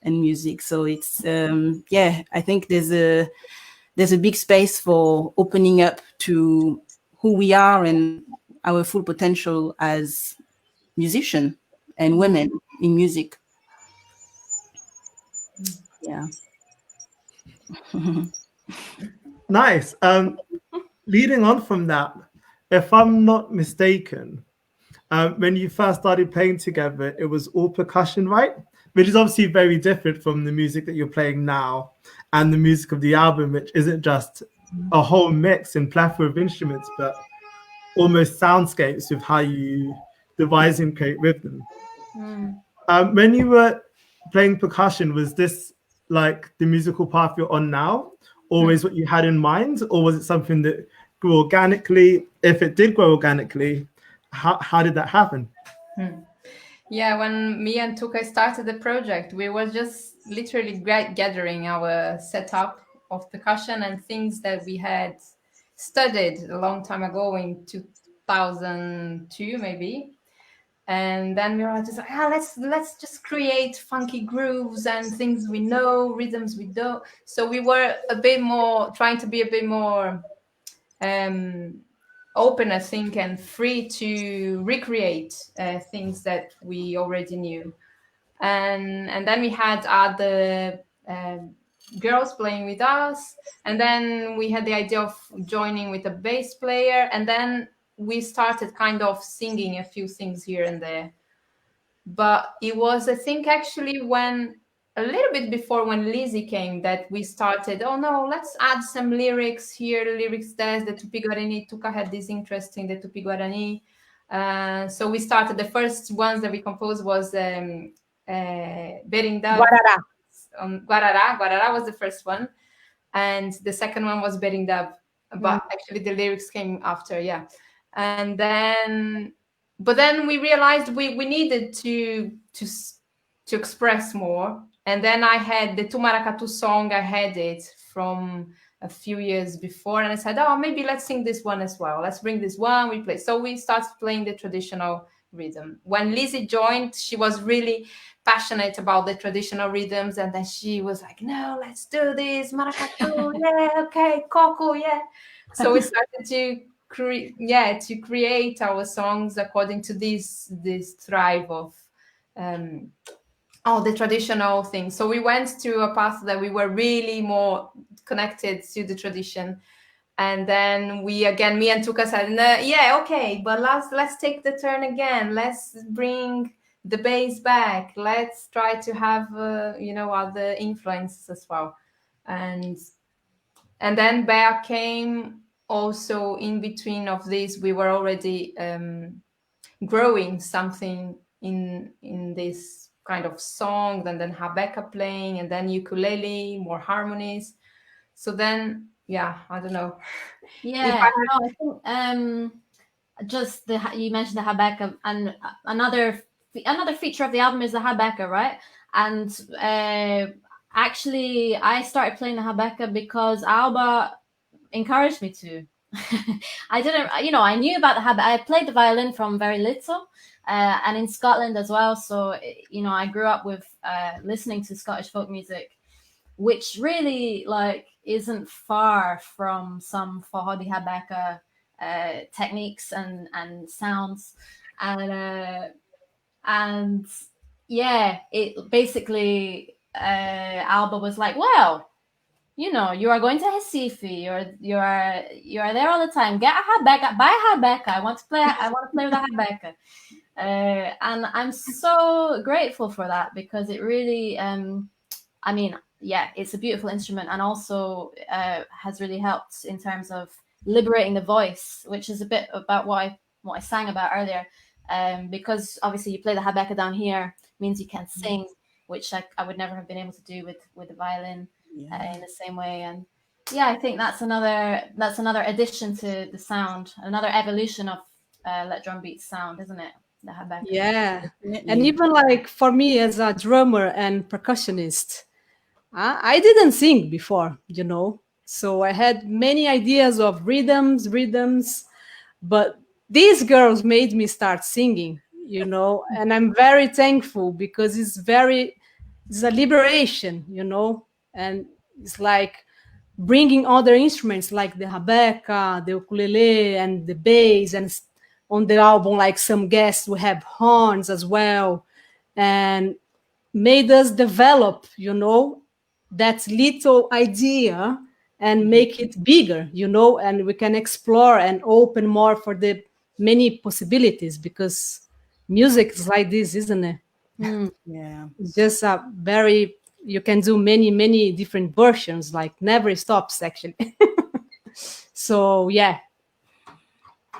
music. So it's I think there's a big space for opening up to who we are and our full potential as musicians and women in music. Yeah. Nice. Leading on from that, if I'm not mistaken, when you first started playing together, it was all percussion, right? Which is obviously very different from the music that you're playing now and the music of the album, which isn't just a whole mix and plethora of instruments, but almost soundscapes with how you devise and create rhythm. When you were playing percussion, was this like the musical path you're on now, always what you had in mind, or was it something that grew organically? If it did grow organically, how did that happen? Yeah, when me and Tuka started the project, we were just literally gathering our setup of percussion and things that we had studied a long time ago, in 2002 maybe. And then we were just like, let's just create funky grooves and things we know, rhythms we don't. So we were trying to be a bit more open, I think, and free to recreate things that we already knew. And then we had other girls playing with us, and then we had the idea of joining with a bass player, and then we started kind of singing a few things here and there. But it was, I think, actually when a little bit before when Lizzie came that we started, oh no, let's add some lyrics here, lyrics there, the Tupi Guarani. Tuca had this interest in the Tupi Guarani. So we started, the first ones that we composed was Berinda. Guarará. Guarará. Guarará was the first one. And the second one was Berinda. But actually the lyrics came after, yeah. And then, but then we realized we needed to express more. And then I had the Tumaracatu song, I had it from a few years before, and I said, oh, maybe let's sing this one as well. Let's bring this one, we play. So we started playing the traditional rhythm. When Lizzie joined, she was really passionate about the traditional rhythms, and then she was like, no, let's do this, maracatu, yeah, okay, coco, yeah. So we started to create our songs according to this thrive of the traditional things. So we went to a path that we were really more connected to the tradition. And then we again, me and Tuca said, no, yeah, okay, but let's take the turn again. Let's bring the bass back. Let's try to have other influences as well. And then Bea came also in between of this. We were already growing something in this kind of song, and then Habeka playing, and then ukulele, more harmonies. So then, yeah, I don't know. Yeah, I think just you mentioned the Habeka, and another feature of the album is the Habeka, right? And actually, I started playing the Habeka because Alba encouraged me to. I didn't, I knew about the Habeka. I played the violin from very little, and in Scotland as well. So, I grew up with listening to Scottish folk music, which really isn't far from some Fahadi Habeka techniques and sounds, and yeah, it basically Alba was like, well, you are going to Recife, you are there all the time. Get a Habeka, buy a Habeka. I want to play with a Habeka. And I'm so grateful for that, because it really, it's a beautiful instrument, and also has really helped in terms of liberating the voice, which is a bit about what I sang about earlier. Because obviously you play the Habeka down here means you can't sing, which I would never have been able to do with the violin in the same way. And yeah, I think that's another addition to the sound, another evolution of let drum beat sound, isn't it? The Habeka. Yeah, and even for me as a drummer and percussionist, I didn't sing before, so I had many ideas of rhythms, but these girls made me start singing, and I'm very thankful, because it's a liberation, and it's like bringing other instruments like the Habeka, the ukulele, and the bass, and on the album, like some guests, we have horns as well, and made us develop, that little idea and make it bigger, and we can explore and open more for the many possibilities, because music is like this, isn't it? Yeah. It's just you can do many different versions, never stops actually. So yeah.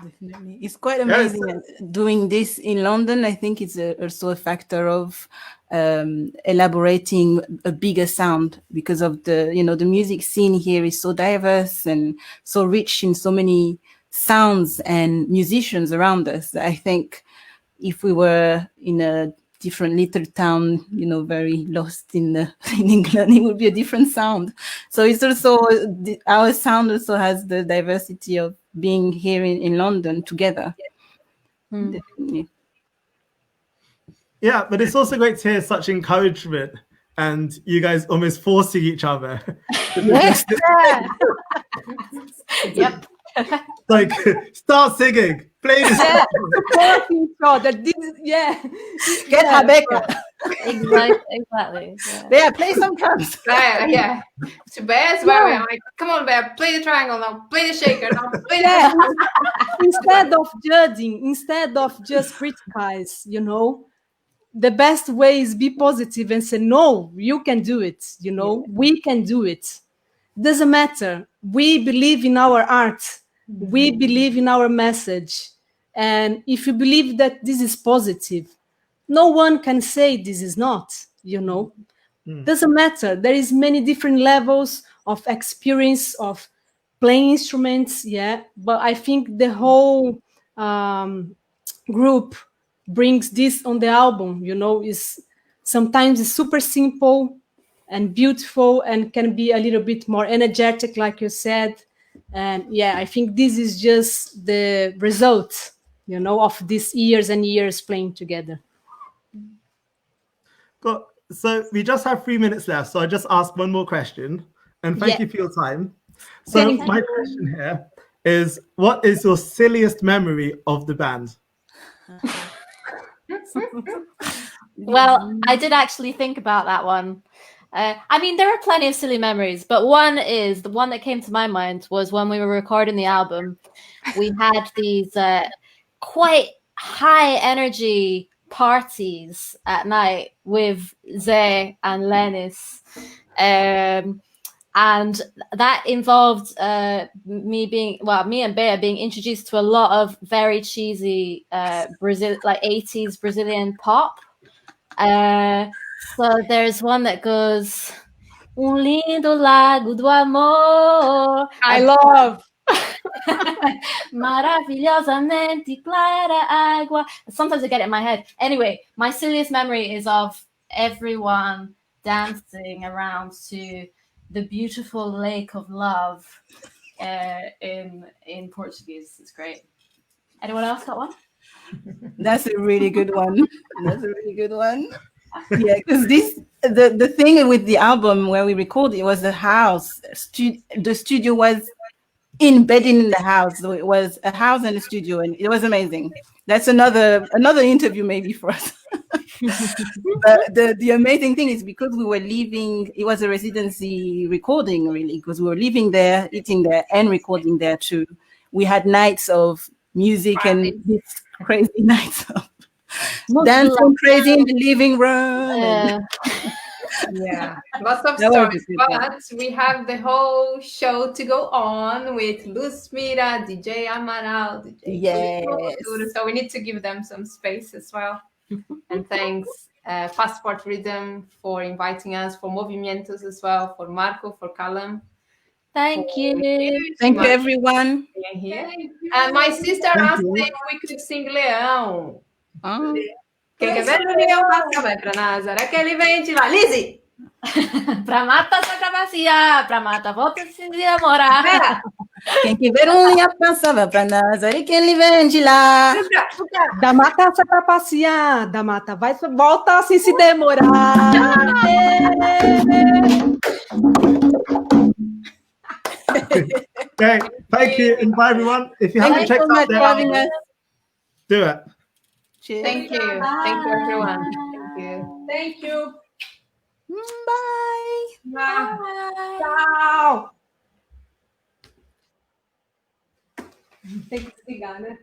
Definitely. It's quite amazing doing this in London. I think it's also a factor of elaborating a bigger sound, because of the music scene here is so diverse and so rich in so many sounds and musicians around us. I think if we were in a different little town, very lost in England, it would be a different sound. So it's also, our sound also has the diversity of being here in London together. Definitely. Yeah, but it's also great to hear such encouragement and you guys almost forcing each other. Yes. Yep. Like, start singing, play this. Yeah, supporting each other. Get Habeka. Exactly. Yeah, play some drums. Yeah. So Bear's very like, come on, Bear, play the triangle now, play the shaker now, play the Instead of judging, instead of just criticize, the best way is be positive and say, no, you can do it. We can do it. Doesn't matter. We believe in our art. We believe in our message. And if you believe that this is positive, no one can say this is not, Doesn't matter. There is many different levels of experience of playing instruments, but I think the whole group brings this on the album, is sometimes it's super simple and beautiful and can be a little bit more energetic, like you said. And I think this is just the result, of these years and years playing together. Cool. So we just have 3 minutes left. So I just ask one more question, and thank you for your time. So my question here is, what is your silliest memory of the band? Well, I did actually think about that one. I mean, there are plenty of silly memories, but the one that came to my mind was when we were recording the album. We had these quite high energy parties at night with Zay and Lenis. And that involved me and Bea being introduced to a lot of very cheesy like 80s Brazilian pop. So there's one that goes, lindo lago do amor. I love. Maravilhosamente clara água. Sometimes I get it in my head. Anyway, my silliest memory is of everyone dancing around to the beautiful Lake of Love in Portuguese. It's great. Anyone else got one? That's a really good one. Yeah, because the thing with the album where we recorded, it was the house. The studio was embedded in the house. So it was a house and a studio, and it was amazing. That's another interview maybe for us. But the amazing thing is, because we were living, it was a residency recording, really, because we were living there, eating there, and recording there too. We had nights of music and these crazy nights of dancing crazy in the living room. Lots of stories. But we have the whole show to go on with Luz Mira, DJ Amaral, DJ Futuro. So we need to give them some space as well. And thanks Passport Rhythm for inviting us, for Movimentos as well, for Marco, for Callum. Thank you. Thank you, everyone. Being here. And my sister asked if we could sing Leão. Quem quer ver o Leão passa, vai pra Nazaré, que ele vem de lá. Lizzie! Pra mata essa trapacia, pra mata volta se namorar. Quem quer ver leão passava pra Nazaré, que ele vem de lá. Da mata sai pra passear, da mata volta assim se demorar. Okay, thank you, and bye everyone. If you haven't checked out their album, do it. Cheers. Thank you. Thank you, everyone. Thank you. Thank you. Bye. Bye. Tchau. Tem que desligar, né?